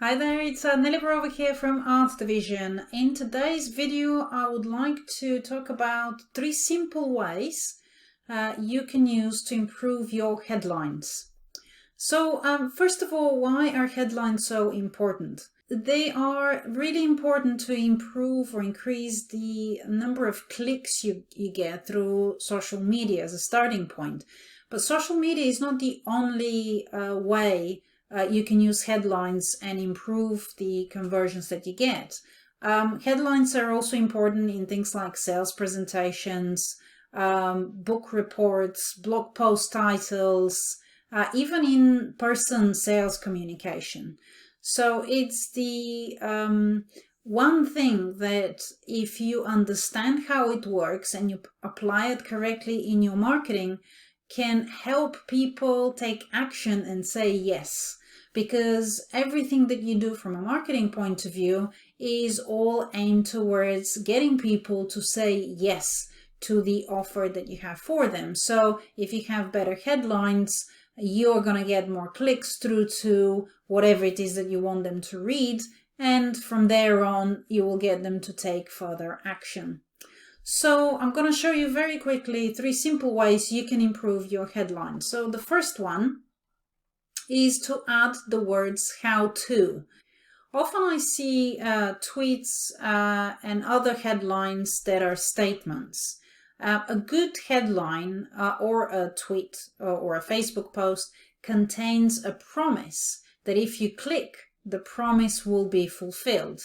Hi there, it's Nelly Borova here from Arts Division. In today's video, I would like to talk about 3 simple ways you can use to improve your headlines. So, first of all, why are headlines so important? They are really important to improve or increase the number of clicks you get through social media as a starting point. But social media is not the only way you can use headlines and improve the conversions that you get. Headlines are also important in things like sales presentations, book reports, blog post titles, even in-person sales communication. So it's the one thing that if you understand how it works and you apply it correctly in your marketing, can help people take action and say yes. Because everything that you do from a marketing point of view is all aimed towards getting people to say yes to the offer that you have for them. So if you have better headlines, you're going to get more clicks through to whatever it is that you want them to read, and from there on you will get them to take further action. So I'm going to show you very quickly 3 simple ways you can improve your headlines. So the first one is to add the words "how to." Often I see tweets and other headlines that are statements. A good headline or a tweet or a Facebook post contains a promise that if you click, the promise will be fulfilled.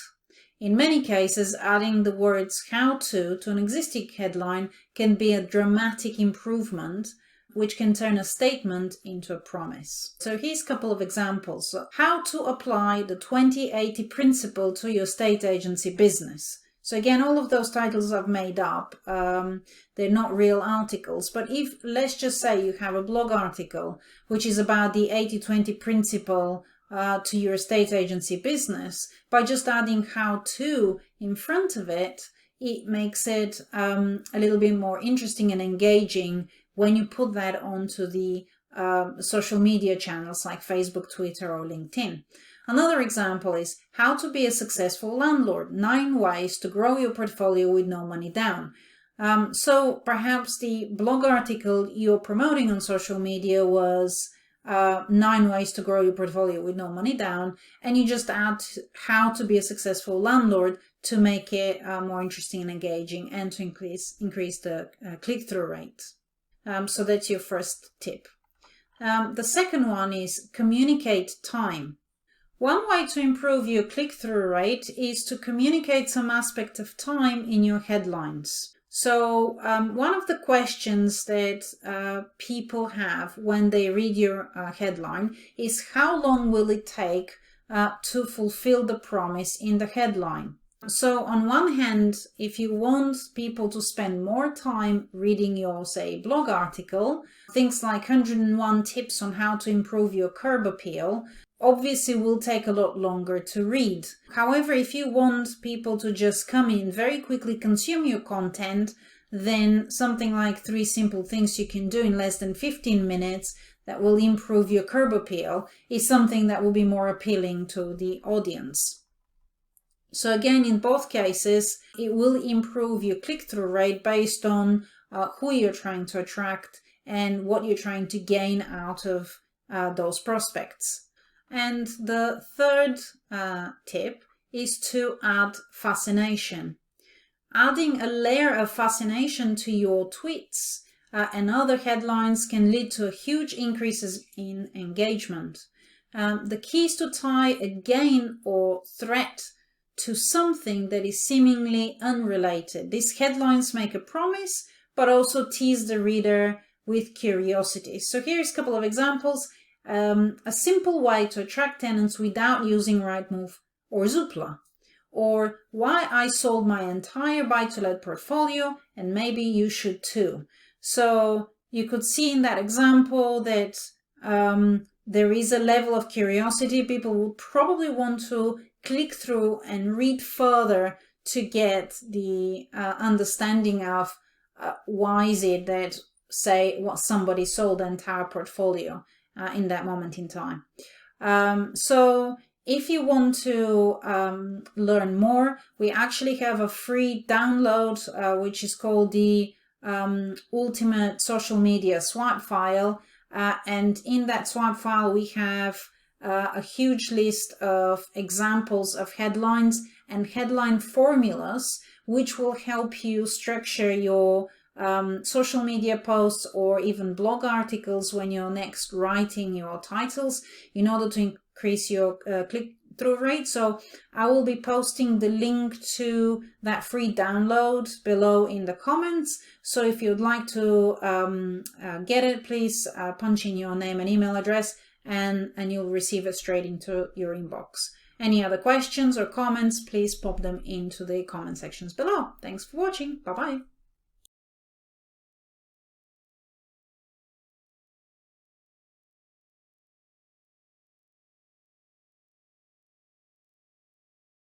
In many cases, adding the words "how to" an existing headline can be a dramatic improvement, which can turn a statement into a promise. So here's a couple of examples. How to apply the 20/80 principle to your state agency business. So again, all of those titles I've made up. They're not real articles, but if, let's just say you have a blog article which is about the 80/20 principle to your state agency business, by just adding "how to" in front of it, it makes it a little bit more interesting and engaging when you put that onto the social media channels like Facebook, Twitter, or LinkedIn. Another example is how to be a successful landlord, 9 ways to grow your portfolio with no money down. So perhaps the blog article you're promoting on social media was 9 ways to grow your portfolio with no money down, and you just add how to be a successful landlord to make it more interesting and engaging and to increase the click-through rate. So that's your first tip. The second one is communicate time. One way to improve your click-through rate is to communicate some aspect of time in your headlines. So one of the questions that people have when they read your headline is how long will it take to fulfill the promise in the headline? So on one hand, if you want people to spend more time reading your, say, blog article, things like 101 tips on how to improve your curb appeal obviously will take a lot longer to read. However, if you want people to just come in, very quickly consume your content, then something like 3 simple things you can do in less than 15 minutes that will improve your curb appeal is something that will be more appealing to the audience. So again, in both cases, it will improve your click-through rate based on who you're trying to attract and what you're trying to gain out of those prospects. And the third tip is to add fascination. Adding a layer of fascination to your tweets and other headlines can lead to huge increases in engagement. The key is to tie a gain or threat to something that is seemingly unrelated. These headlines make a promise, but also tease the reader with curiosity. So here's a couple of examples. A simple way to attract tenants without using Rightmove or Zoopla. Or why I sold my entire buy-to-let portfolio and maybe you should too. So you could see in that example that there is a level of curiosity. People will probably want to click through and read further to get the understanding of why is it that, say, somebody sold the entire portfolio in that moment in time. So If you want to learn more, we actually have a free download, which is called the Ultimate Social Media Swap File. And in that swap file, we have a huge list of examples of headlines and headline formulas, which will help you structure your social media posts or even blog articles when you're next writing your titles in order to increase your click-through rate. So I will be posting the link to that free download below in the comments. So if you'd like to get it, please punch in your name and email address, and you'll receive it straight into your inbox. Any other questions or comments, please pop them into the comment sections below. Thanks for watching. Bye-bye.